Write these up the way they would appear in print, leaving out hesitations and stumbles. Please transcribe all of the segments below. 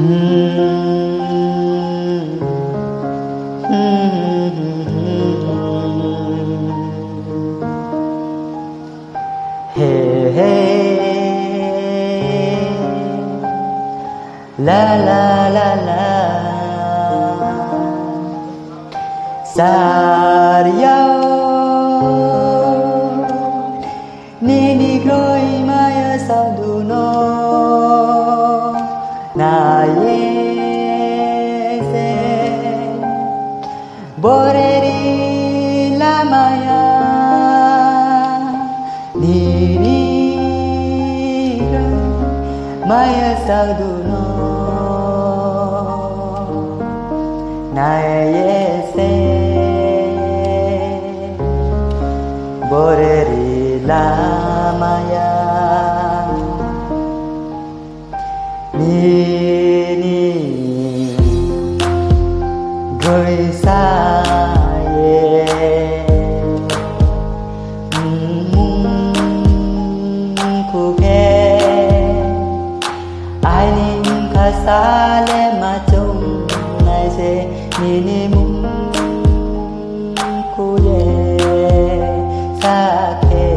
Hey, hey, la la la la, Sario, Nini groi maya saduno, na ye se, boreri la maya. Maya saduno na yese boreri la maya ni goi sa sale macung nai se nini mung kuye sake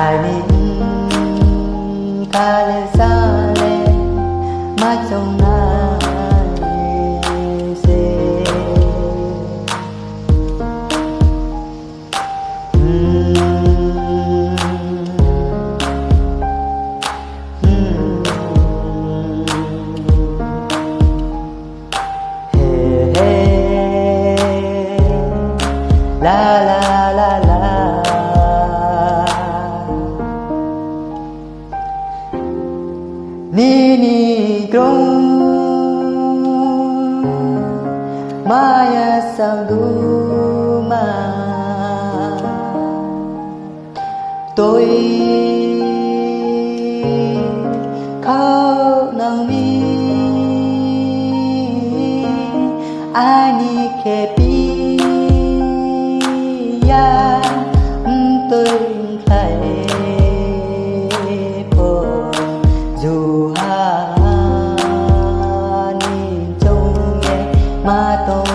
ani kale sale macung nai se la la la la, nini grong maya saduma tôi khao nang mi ani kepi tôi phải bỏ dù hani trông nghe mà tông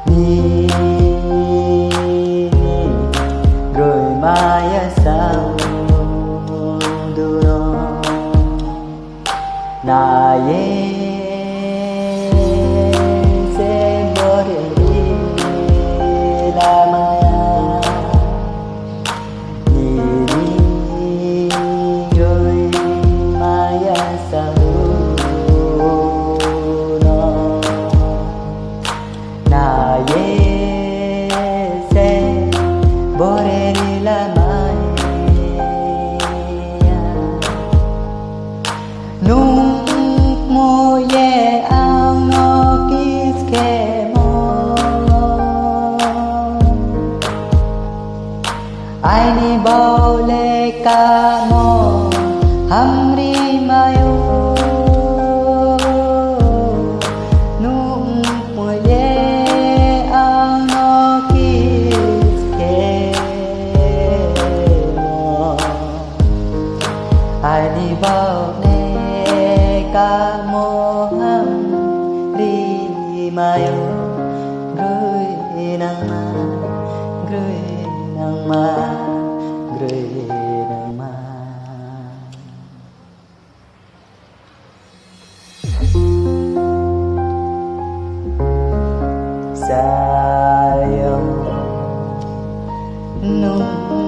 ni rồi mai sao đưa na ye Aini boleh kamu hamri mayu nung moye ano kiskemo Aini boleh kamu hamri mayu gửi nang ma gửi nang ma sayang nung